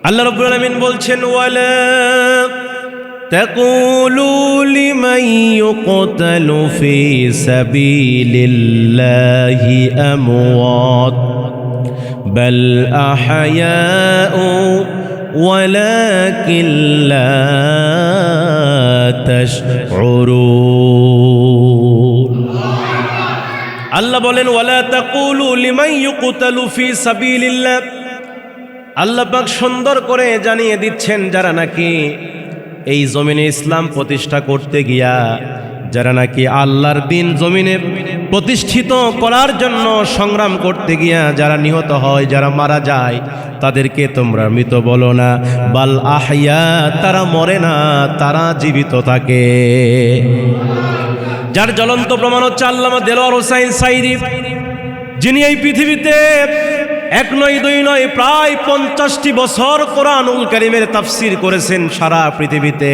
আল্লাহ রাব্বুল আলামিন বলছেন, ওয়ালা তাকুলু লিমান ইউকতালু ফি সাবিলিল্লাহি আমওয়াত বাল আহয়াউ ওয়ালাকিন লা তাশউরুন। আল্লাহ বলেন, ওয়ালা তাকুলু লিমান ইউকতালু ফি সাবিলিল্লাহ। আল্লাহ পাক সুন্দর করে জানিয়ে দিচ্ছেন, যারা নাকি এই জমিনে ইসলাম প্রতিষ্ঠা করতে গিয়া, যারা নাকি আল্লাহর দিন জমিনে প্রতিষ্ঠিত করার জন্য সংগ্রাম করতে গিয়া যারা নিহত হয়, যারা মারা যায়, তাদেরকে তোমরা মৃত বলো না, বাল আহইয়া, তারা মরে না, তারা জীবিত থাকে। যার জ্বলন্ত প্রমাণ হচ্ছে আল্লামা দেলোয়ার হোসাইন সাইদি, যিনি এই পৃথিবীতে এক নয় দুই নয় প্রায় 50টি বছর কোরআনুল কারীমের তাফসীর করেছেন সারা পৃথিবীতে।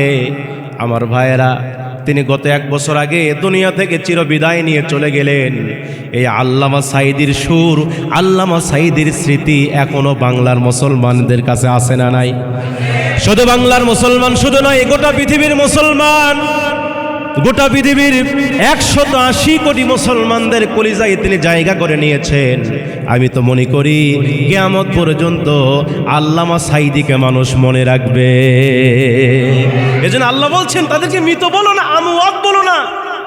আমার ভাইয়েরা, তিনি গত 1 বছর আগে দুনিয়া থেকে চিরবিদায় নিয়ে চলে গেলেন। এই আল্লামা সাইদির সুর, আল্লামা সাইদির স্মৃতি এখনো বাংলার মুসলমানদের কাছে আছে না নাই? শুধু বাংলার মুসলমান শুধু নয়, গোটা পৃথিবীর মুসলমান, গোটা পৃথিবীর 180 কোটি মুসলমানদের কলিজায় তিনি জায়গা করে নিয়েছেন। আমি তো মনে করি কিয়ামত পর্যন্ত আল্লামা সাইদিকে মানুষ মনে রাখবে। এজন্য আল্লাহ বলছেন, তাদেরকে মৃত বলো না, আমওয়াত বলো না,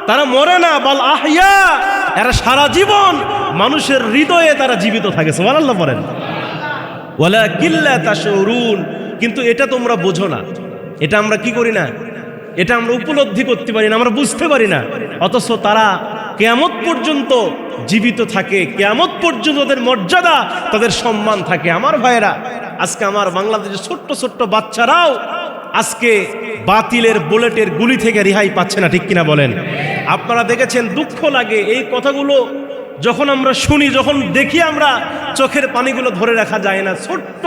তারা মরে না, বাল আহইয়া, এরা সারা জীবন মানুষের হৃদয়ে তারা জীবিত থাকে। সুবহানাল্লাহ বলেন। ওয়ালাকিন লা তাশউরুন, কিন্তু এটা তোমরা বোঝো না, এটা আমরা কি করি না, এটা আমরা উপলব্ধি করতে পারি না, আমরা বুঝতে পারি না। অথচ তারা কিয়ামত পর্যন্ত জীবিত থাকে, কিয়ামত পর্যন্ত তাদের মর্যাদা, তাদের সম্মান থাকে। আমার ভাইয়েরা, আজকে আমার বাংলাদেশের ছোট্ট ছোট্ট বাচ্চারাও আজকে বাতিলের বুলেটের গুলি থেকে রেহাই পাচ্ছে না, ঠিক কিনা বলেন? আপনারা দেখেছেন, দুঃখ লাগে এই কথাগুলো যখন আমরা শুনি, যখন দেখি, আমরা চোখের পানিগুলো ধরে রাখা যায় না। ছোট্ট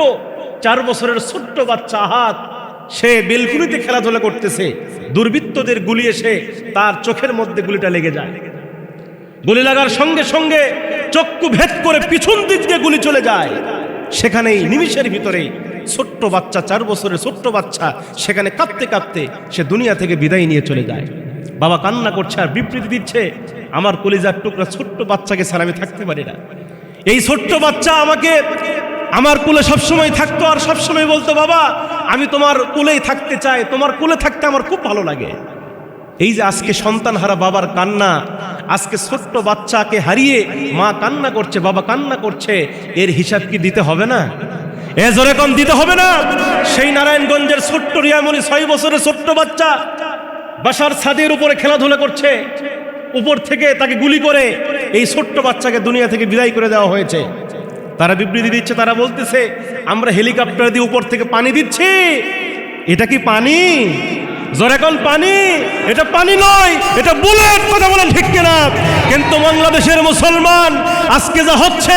4 বছরের ছোট্ট বাচ্চা, হাত, সে বেলকুনিতে খেলাধুলা করতেছে, দুর্বৃত্তদের গুলি এসে তার চোখের মধ্যে গুলিটা লেগে যায়। গুলি লাগার সঙ্গে সঙ্গে চক্ষু ভেদ করে পিছন দিক দিয়ে গুলি চলে যায়। সেখানেই নিমিষের ভিতরেই ছোট্ট বাচ্চা, 4 বছরের ছোট্ট বাচ্চা, সেখানে কাঁদতে কাঁদতে সে দুনিয়া থেকে বিদায় নিয়ে চলে যায়। বাবা কান্না করছে আর বিবৃতি দিচ্ছে, আমার কলিজার টুকরা ছোট্ট বাচ্চাকে ছাড়া আমি থাকতে পারি না। এই ছোট্ট বাচ্চা আমাকে আমার কোলে সবসময় থাকতো আর সবসময় বলতো, বাবা আমি তোমার কোলেই থাকতে চাই, তোমার কোলে থাকতে আমার খুব ভালো লাগে। এই যে আজকে সন্তান হারা বাবার কান্না, আজকে ছোট্ট বাচ্চাকে হারিয়ে মা কান্না করছে, বাবা কান্না করছে, এর হিসাব কি দিতে হবে না? এ জোরে কম দিতে হবে না? সেই নারায়ণগঞ্জের ছোট্ট রিয়ামণি, 6 বছরের ছোট্ট বাচ্চা, বাসার ছাদের উপরে খেলাধুলা করছে, উপর থেকে তাকে গুলি করে এই ছোট্ট বাচ্চাকে দুনিয়া থেকে বিদায় করে দেওয়া হয়েছে। তারা বিবৃতি দিচ্ছে, তারা বলতেছে, আমরা হেলিকপ্টার দিয়ে উপর থেকে পানি দিচ্ছি। এটা কি পানি? জোরে কোন পানি? এটা পানি নয়, এটা বুলেট। কথা বলেন ঠিক কিনা? কিন্তু বাংলাদেশের মুসলমান আজকে যা হচ্ছে,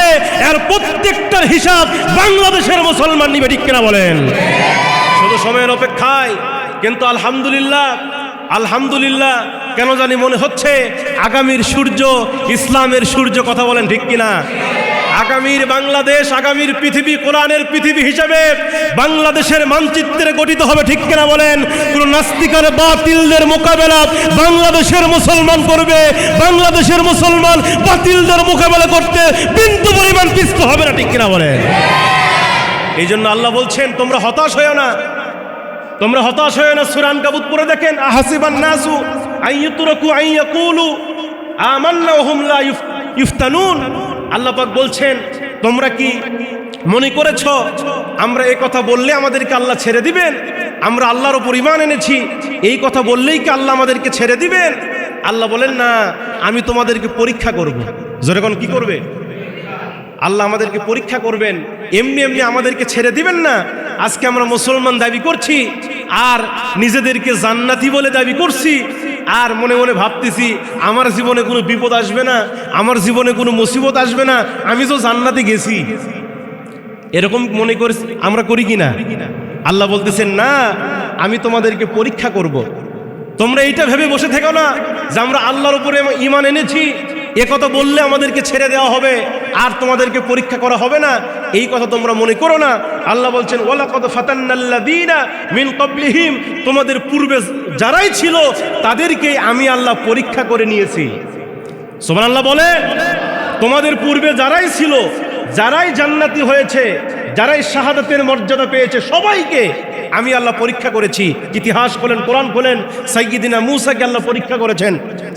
এর প্রত্যেকটার হিসাব বাংলাদেশের মুসলমান নিবে, ঠিক কিনা বলেন? শুধু সময়ের অপেক্ষায়। কিন্তু আলহামদুলিল্লাহ, আলহামদুলিল্লাহ, কেন জানি মনে হচ্ছে আগামীর সূর্য ইসলামের সূর্য। কথা বলেন ঠিক কিনা? আগামীর বাংলাদেশ, আগামীর পৃথিবী কোরআনের পৃথিবী হিসেবে বাংলাদেশের মানচিত্রে গঠিত হবে, ঠিক কিনা বলেন? কোন নাস্তিকার বাতিলদের মোকাবেলা বাংলাদেশের মুসলমান করবে। বাংলাদেশের মুসলমান বাতিলদের মোকাবেলা করতে বিন্দু পরিমাণ পিছপা হবে না, ঠিক কিনা বলেন? এই জন্য আল্লাহ বলছেন, তোমরা হতাশ হয়েও না, তোমরা হতাশ হয়েও না। সূরা আনকাবুত পড়ে দেখেন, আহাসিবান নাসু আইয়ুতরাকু আইয়াকুলু আমান্না ওয়া হুম লা ইফতানুন। আল্লাহ পাক বলছেন, তোমরা কি মনে করেছ আমরা এই কথা বললে আমাদেরকে আল্লাহ ছেড়ে দিবেন? আমরা আল্লাহর উপর ঈমান এনেছি, এই কথা বললেই কি আল্লাহ আমাদেরকে ছেড়ে দিবেন? আল্লাহ বলেন, না, আমি তোমাদেরকে পরীক্ষা করব। যখন কি করবে? আল্লাহ আমাদেরকে পরীক্ষা করবেন, এমনি এমনি আমাদেরকে ছেড়ে দিবেন না। আজকে আমরা মুসলমান দাবি করছি আর নিজেদেরকে জান্নাতি বলে দাবি করছি, আর মনে মনে ভাবতেছি আমার জীবনে কোনো বিপদ আসবে না, আমার জীবনে কোনো মুসিবত আসবে না, আমি তো জান্নাতে গেছি। এরকম মনে করি আমরা, করি কিনা? আল্লাহ বলতেছেন, না, আমি তোমাদেরকে পরীক্ষা করব। তোমরা এইটা ভেবে বসে থেকো না যে আমরা আল্লাহর উপরে ঈমান এনেছি, এ কথা বললে আমাদেরকে ছেড়ে দেওয়া হবে, আর তোমাদেরকে পরীক্ষা করা হবে না, এই কথা তোমরা মনে করো না। আল্লাহ বলছেন ওয়ালাকাদ ফাতান্নাল্লাযীনা মিন ক্বাবলিহিম, তোমাদের পূর্বে যারাই ছিল তাদেরকে আমি আল্লাহ পরীক্ষা করে নিয়েছি। সুবহানাল্লাহ বলে, তোমাদের পূর্বে যারাই ছিল, যারাই জান্নাতি হয়েছে, যারাই শাহাদাতের মর্যাদা পেয়েছে, সবাইকে আমি আল্লাহ পরীক্ষা করেছি। ইতিহাস খোলেন, কোরআন খোলেন, সাইয়্যিদিনা মূসাকে আল্লাহ পরীক্ষা করেছেন,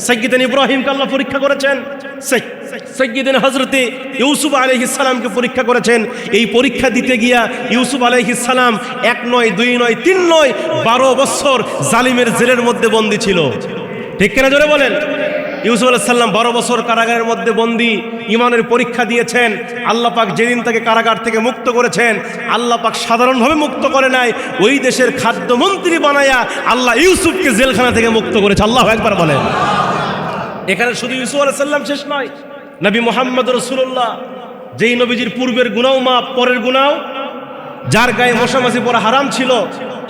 সাইয়্যিদিনা ইব্রাহিমকে আল্লাহ পরীক্ষা করেছেন, সাইয়্যিদিনা হযরতে ইউসুফ আলাইহিস সালামকে পরীক্ষা করেছেন। এই পরীক্ষা দিতে গিয়া ইউসুফ আলাইহিস সালাম 1 নয় 2 নয় 3 নয় 12 বছর জালিমের জেলের মধ্যে বন্দী ছিল। ঠিক কিনা জোরে বলেন? ইউসুফ আলাইহিস সালাম 12 বছর কারাগারের মধ্যে বন্দী, ঈমানের পরীক্ষা দিয়েছেন। আল্লাহ পাক যেদিন তাকে কারাগার থেকে মুক্ত করেছেন, আল্লাহ পাক সাধারণভাবে মুক্ত করে নাই, ওই দেশের খাদ্যমন্ত্রী বানায়া আল্লাহ ইউসুফকে জেলখানা থেকে মুক্ত করেছে। আল্লাহু আকবার বলেন। এখানে শুধু ইউসুফ আলাইহিস সালাম শেষ নয়, নবী মুহাম্মদ রাসূলুল্লাহ, যেই নবীজির পূর্বের গুনাহ মাপ, পরের গুনাহ, যার গায়ে মশামাছি পড়া হারাম ছিল,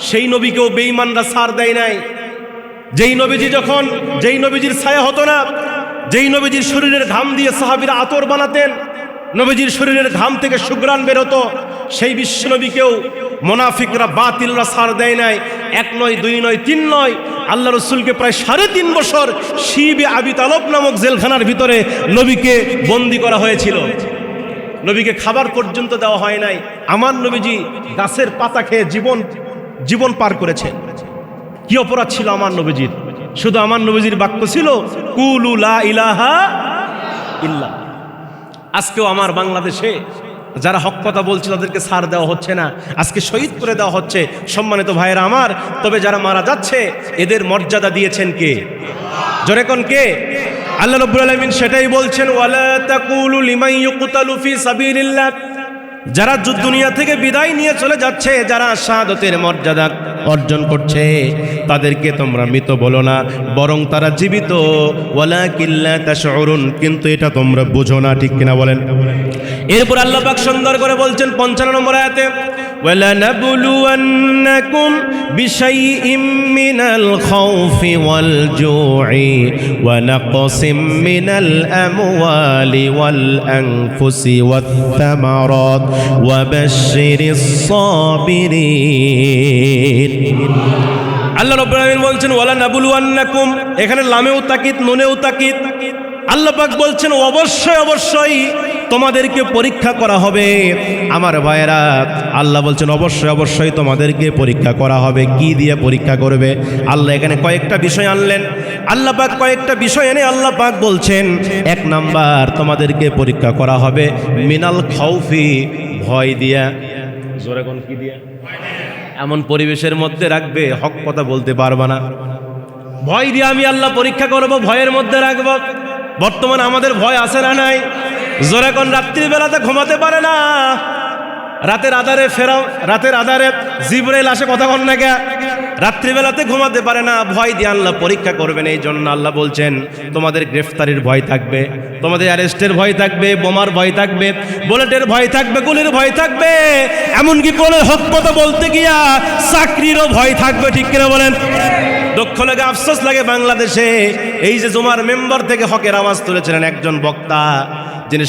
সেই নবীকেও বেঈমানরা ছাড় দেয় নাই। যেই নবীজির ছায়া হতো না, যেই নবীজির শরীরের ঘাম দিয়ে সাহাবীরা আতর বানাতেন, নবীজির শরীরের ঘাম থেকে সুঘ্রাণ বের হতো, সেই বিশ্ব নবীকেও মুনাফিকরা, বাতিলরা ছাড় দেয় নাই। 1 নয় 2 নয় 3 নয়, আল্লাহ রসুলকে প্রায় 3.5 বছর শিবে আবি তালব নামক জেলখানার ভিতরে নবীকে বন্দী করা হয়েছিল। নবীকে খাবার পর্যন্ত দেওয়া হয় নাই। আমার নবীজি গাছের পাতা খেয়ে জীবন পার করেছে। কি অপরাধ ছিল আমার নবীজির? শুধু আমার নবীজির বাক্য ছিল কুলু লা ইলাহা ইল্লাল্লাহ। আজকেও আমার বাংলাদেশে যারা হক কথা বলছে তাদেরকে ছাড় দেওয়া হচ্ছে না, আজকে শহীদ করে দেওয়া হচ্ছে। সম্মানিত ভাইয়েরা আমার, তবে যারা মারা যাচ্ছে এদের মর্যাদা দিয়েছেন কে? জোরে কোন কে? আল্লাহ রাব্বুল আলামিন সেটাই বলছেন, ওয়ালা তাকুলু লিমান ইউকতালু ফি সাবিলিল্লাহ। যারা দুনিয়া থেকে বিদায় নিয়ে চলে যাচ্ছে, যারা শাহাদাতের মর্যাদা অর্জন করছে, তাদেরকে তোমরা মৃত বলো না, বরং তারা জীবিত। ওয়ালাকিন লা তাশউরুন, কিন্তু এটা তোমরা বুঝো না। ঠিক কিনা বলেন? এরপর আল্লাহ পাক সুন্দর করে বলছেন 55 নম্বর আয়াতে, وَلَنَبْلُوَنَّكُمْ بِشَيْءٍ مِّنَ الْخَوْفِ وَالْجُوعِ وَنَقْصٍ مِّنَ الْأَمْوَالِ وَالْأَنفُسِ وَالثَّمَرَاتِ وَبَشِّرِ الصَّابِرِينَ। আল্লাহ রাব্বুল আলামিন বলছেন ওয়ালানাবলুয়ান্নাকুম, এখানে লামেও তাকিদ, নুনেও তাকিদ। আল্লাহ পাক বলছেন অবশ্যই তোমাদেরকে পরীক্ষা করা হবে। আমার ভাইয়েরা, আল্লাহ বলছেন অবশ্যই তোমাদেরকে পরীক্ষা করা হবে। কি দিয়ে পরীক্ষা করবে? আল্লাহ এখানে কয়েকটা বিষয় আনলেন। আল্লাহ পাক কয়েকটা বিষয় এনে আল্লাহ পাক বলছেন 1 নাম্বার, তোমাদেরকে পরীক্ষা করা হবে মিনাল খাউফি, ভয় দিয়া। জোরে কোন? কি দিয়া? এমন পরিবেশের মধ্যে রাখবে হক কথা বলতে পারবা না, ভয় দিয়ে আমি আল্লাহ পরীক্ষা করব, ভয়ের মধ্যে রাখবো। বর্তমানে আমাদের ভয় আছে না নাই? জোরে কোন? রাত্রিবেলাতে ঘুমাতে পারে না, রাতের আধারে জিবরাইল আসে, কথা বল না কে? রাত্রিবেলাতে ঘুমাতে পারে না, ভয় দিয়ে আল্লাহ পরীক্ষা করবেন। এই জন্য আল্লাহ বলছেন তোমাদের গ্রেফতারির ভয় থাকবে, তোমাদের অ্যারেস্টের ভয় থাকবে, বোমার ভয় থাকবে, বুলেটের ভয় থাকবে, গুলির ভয় থাকবে, এমনকি কোনের হক কথা বলতে গিয়া চাকরিরও ভয় থাকবে। ঠিক কিনা বলেন? দুঃখ লাগে, আফসোস লাগে, বাংলাদেশে এই যে জুমার মেম্বার থেকে হকের আওয়াজ তুলেছিলেন একজন বক্তা, যিনি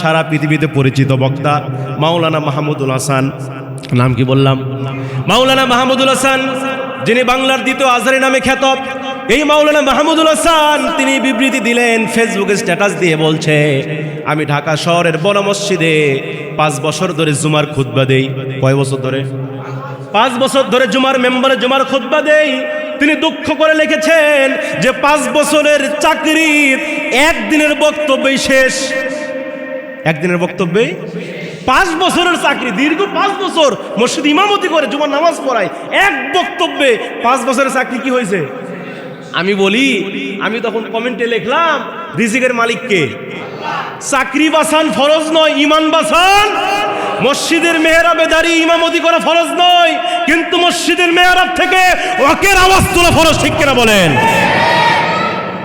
সারা পৃথিবীতে পরিচিত বক্তা, মাওলানা মাহমুদুল হাসান। নাম কি বললাম? মাওলানা মাহমুদুল হাসান, যিনি বাংলার দ্বিতীয় আজহারী নামে খ্যাত। এই মাওলানা মাহমুদুল হাসান তিনি বিবৃতি দিলেন, ফেসবুকে স্ট্যাটাস দিয়ে বলছে, আমি ঢাকা শহরের বড় মসজিদে 5 বছর ধরে জুমার খুতবা দেই। কয় বছর ধরে? 5 বছর ধরে জুমার মেম্বারে জুমার খুতবা দেই। তিনি দুঃখ করে লিখেছেন যে 5 বছরের চাকরির একদিনের বক্তব্যই শেষ। একদিনের বক্তব্যে 5 বছরের চাকরি, দীর্ঘ 5 বছর মসজিদ ইমামতি করে জুমার নামাজ পড়ায়, এক বক্তব্যে 5 বছরের চাকরি কি হয়েছে? আমি বলি, আমি তখন কমেন্টে লিখলাম, রিজিকের মালিক কে? চাকরি বাঁচান ফরজ নয়, ইমান বাঁচান। মসজিদের মেহরাবে দাঁড়িয়ে ইমামতি করা ফরজ নয়, কিন্তু মসজিদের মেহরাব থেকে হকের আওয়াজ তোলা ফরজ। ঠিক কিনা বলেন?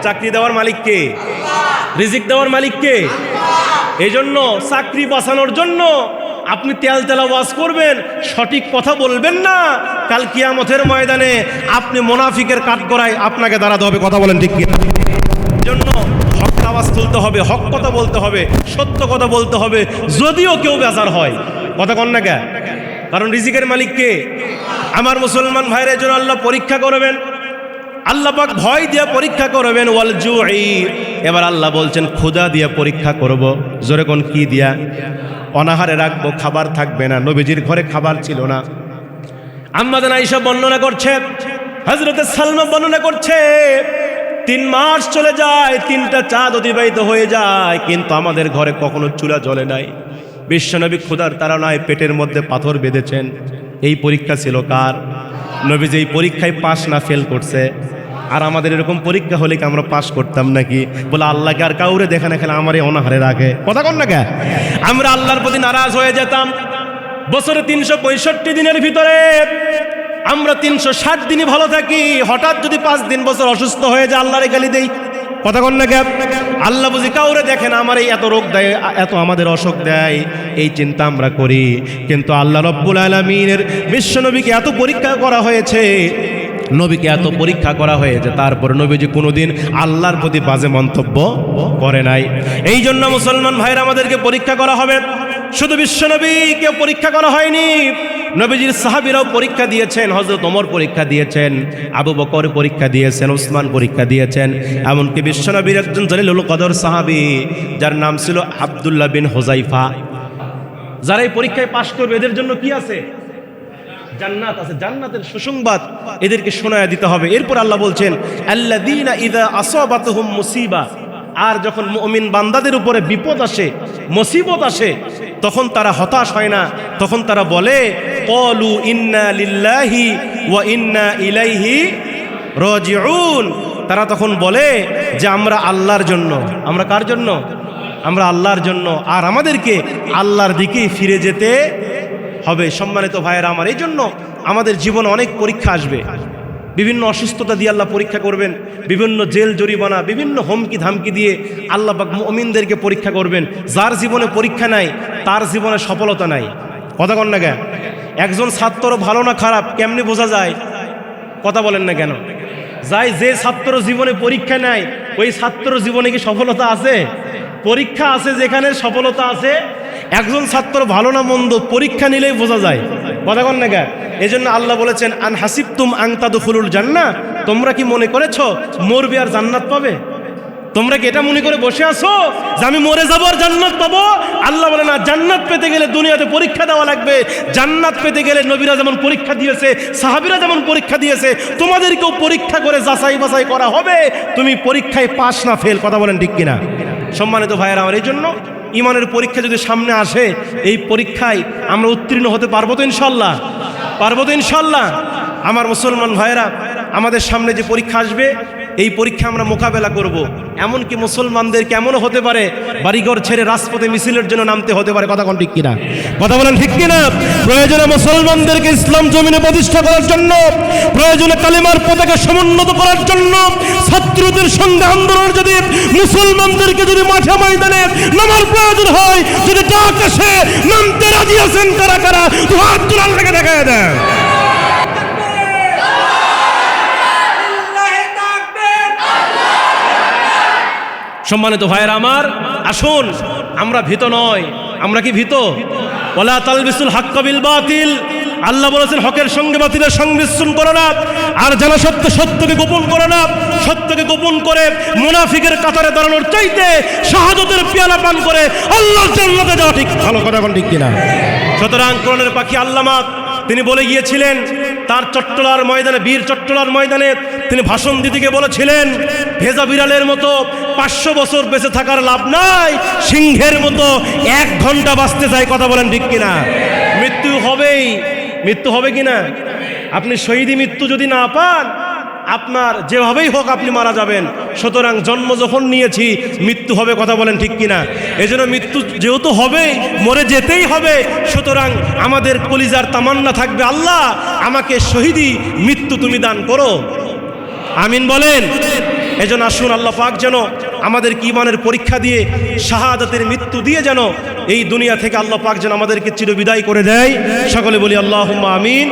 চাকরি দেওয়ার মালিক কে? রিজিক দেওয়ার মালিক কে? এই জন্য চাকরি বাঁচানোর জন্য আপনি তেল ওয়াজ করবেন, সঠিক কথা বলবেন না, কাল কিয়ামতের ময়দানে আপনি মুনাফিকের কাঠগড়ায় আপনাকে দাঁড়াতে হবে। কথা বলেন ঠিক কিনা? এই জন্য হক আওয়াজ আওয়াজ তুলতে হবে, হক কথা বলতে হবে, সত্য কথা বলতে হবে, যদিও কেউ বেজার হয়। কথা কন না কে? কারণ রিজিকের মালিক কে? আমার মুসলমান ভাইরা, জন্য আল্লাহ পরীক্ষা করবেন, আল্লাহ পাক ভয় দিয়ে পরীক্ষা করবেন। ওয়াল জুই, এবার আল্লাহ বলছেন ক্ষুধা দিয়ে পরীক্ষা করব। জোরে কোন কি দিয়া? অনাহারে রাখবো, খাবার থাকবে না। নবীজির ঘরে খাবার ছিল না। আম্মা জান আয়েশা বর্ণনা করছে, হযরতে সালমা বর্ণনা করছে, 3 মাস চলে যায়, 3টা চাঁদ অতিবাহিত হয়ে যায়, কিন্তু আমাদের ঘরে কখনো চুলা জ্বলে নাই। বিশ্বনবী ক্ষুধার তাড়নায় পেটের মধ্যে পাথর বেঁধেছেন। এই পরীক্ষা ছিল কার? নবীজি এই পরীক্ষায় পাস না ফেল করছে। আর আমাদের এরকম পরীক্ষা হলে কি আমরা পাস করতাম নাকি? বলে আল্লাহকে আর কাউরে দেখে না, খেলে আমার এই অনাহারে রাখে। কথা কন না কে? আমরা আল্লাহর প্রতি নারাজ হয়ে যেতাম। বছরে 365 দিনের ভিতরে আমরা 360 দিনই ভালো থাকি। হঠাৎ যদি 5 দিন বছর অসুস্থ হয়ে যায়, আল্লাহরে গালি দেই। কথা কন না কে? আল্লাহ বুঝি কাউরে দেখেন আমার এই এত রোগ দেয়, এত আমাদের অসুখ দেয়, এই চিন্তা আমরা করি। কিন্তু আল্লাহ রব্বুল আলামিনের বিশ্বনবীকে এত পরীক্ষা করা হয়েছে, নবীকে এত পরীক্ষা করা হয়েছে, তারপর নবীজি কোনোদিন আল্লাহর প্রতি বাজে মন্তব্য করে নাই। এই জন্য মুসলমান ভাইরা, আমাদেরকে পরীক্ষা করা হবে। শুধু বিশ্বনবীকে পরীক্ষা করা হয়নি, নবীজির সাহাবীরাও পরীক্ষা দিয়েছেন। হযরত ওমর পরীক্ষা দিয়েছেন, আবু বকর পরীক্ষা দিয়েছেন, উসমান পরীক্ষা দিয়েছেন। এমনকি বিশ্বনবীর একজন জলিলুল কদর সাহাবী, যার নাম ছিল আব্দুল্লাহ বিন হুযাইফা। যারা এই পরীক্ষায় পাশ করবে এদের জন্য কি আছে? জান্নাত আছে। জান্নাতের সুসংবাদ এদেরকে শোনায়া দিতে হবে। এরপর আল্লাহ বলছেন, আল্লাযীনা ইযা আসাবাতুহুম মুসিবা, আর যখন মুমিন বান্দাদের উপরে বিপদ আসে, মুসিবত আসে, তখন তারা হতাশ হয় না, তখন তারা বলে ক্বালু ইন্না লিল্লাহি ওয়া ইন্না ইলাইহি রাজিউন। তারা তখন বলে যে আমরা আল্লাহর জন্য। আমরা কার জন্য? আমরা আল্লাহর জন্য, আর আমাদেরকে আল্লাহর দিকেই ফিরে যেতে হবে। সম্মানিত ভাইয়েরা আমার, এই জন্য আমাদের জীবনে অনেক পরীক্ষা আসবে। বিভিন্ন অসুস্থতা দিয়ে আল্লাহ পরীক্ষা করবেন, বিভিন্ন জেল জরিমানা, বিভিন্ন হুমকি ধামকি দিয়ে আল্লাহ পাক মুমিনদেরকে পরীক্ষা করবেন। যার জীবনে পরীক্ষা নাই, তার জীবনে সফলতা নাই। কথা কন না কেন? একজন ছাত্র ভালো না খারাপ কেমনি বোঝা যায়? কথা বলেন না কেন? যে ছাত্র জীবনে পরীক্ষা নাই, ওই ছাত্র জীবনে কি সফলতা আছে? পরীক্ষা আছে যেখানে সফলতা আছে। একজন ছাত্র ভালো না মন্দ পরীক্ষা নিলেই বোঝা যায়। কথা কন না কেন? এই জন্য আল্লাহ বলেছেন, আন হাসিবতুম আন তাদখুলুল জান্নাহ, তোমরা কি মনে করেছো মরবে আর জান্নাত পাবে? তোমরা কি এটা মনে করে বসে আছো যে আমি মরে যাবো আর জান্নাত পাবো? আল্লাহ বলে না, জান্নাত পেতে গেলে দুনিয়াতে পরীক্ষা দেওয়া লাগবে। জান্নাত পেতে গেলে নবীরা যেমন পরীক্ষা দিয়েছে, সাহাবীরা যেমন পরীক্ষা দিয়েছে, তোমাদেরকেও পরীক্ষা করে যাচাই বাছাই করা হবে, তুমি পরীক্ষায় পাস না ফেল। কথা বলেন ঠিক কিনা? সম্মানিত ভাইয়েরা আমার, এই জন্য ইমানের পরীক্ষা যদি সামনে আসে, এই পরীক্ষায় আমরা উত্তীর্ণ হতে পারবো তো ইনশাল্লাহ? পারবো তো ইনশাল্লাহ? আমার মুসলমান ভাইয়েরা, আমাদের সামনে যে পরীক্ষা আসবে, এই পরীক্ষা আমরা মোকাবেলা করব। এমনকি মুসলমানদের কেমনও হতে পারে বাড়িঘর ছেড়ে রাজপথে মিছিলের জন্য নামতে হতে পারে। কথা কোন ঠিক কিনা? কথা বলেন ঠিক কিনা? প্রয়োজনে মুসলমানদেরকে ইসলাম জমিনে প্রতিষ্ঠা করার জন্য, প্রয়োজনে কালিমার পতাকা সমুন্নত করার জন্য, ছাত্রদের সঙ্গে আন্দোলন, যদি মুসলমানদেরকে যদি মাঠে ময়দানে নামার প্রয়োজন হয়, যদি ডাক আসে, নামতে রাজি আছেন কারা কারা? তো হাত তুলে আল্লাহকে দেখায় দেন। সম্মানিত ভাইয়েরা আমার, আসুন আমরা ভীত নয়। আমরা কি ভীত? ওয়ালা তালবিসুল হাক্কা বিল বাতিল, আল্লাহ বলেছেন হকের সঙ্গে বাতিলের সংমিশ্রণ করো না, আর জানা সত্য সত্যকে গোপন করো না। সত্যকে গোপন করে মুনাফিকের কাতারে দাঁড়ানোর চাইতে শাহাদাতের পেয়ালা পান করে আল্লাহর জান্নাতে যাওয়া ঠিক। ভালো কথা কোন ঠিক কিনা? সুতরাং কোরআনের পাখি আল্লামা তিনি বলে গিয়েছিলেন, তার চট্টলার ময়দানে, বীর চট্টলার ময়দানে তিনি ভাষণ দিতে গিয়ে বলেছিলেন, ভেজা বিড়ালের মতো 500 বছর বেঁচে থাকার লাভ নাই, সিংহের মতো 1 ঘন্টা বাঁচতে চাই। কথা বলেন ঠিক কিনা? মৃত্যু হবেই। মৃত্যু হবে কিনা? আপনি শহীদি মৃত্যু যদি না পান, আপনার যেভাবেই হোক আপনি মারা যাবেন। সুতরাং জন্ম যখন নিয়েছি, মৃত্যু হবে। কথা বলেন ঠিক কিনা? এজন্য মৃত্যু যেহেতু হবে, মরে যেতেই হবে। সুতরাং আমাদের কলিজার তামান্না থাকবে, আল্লাহ আমাকে শহীদি মৃত্যু তুমি দান করো। আমিন বলেন। এজন্য আসুন আল্লাহ পাক যেন আমাদের ঈমানের পরীক্ষা দিয়ে, শাহাদাতের মৃত্যু দিয়ে যেন এই দুনিয়া থেকে আল্লাহ পাক যেন আমাদেরকে চিরবিদায় করে দেয়। সকলে বলি আল্লাহুম্মা আমিন।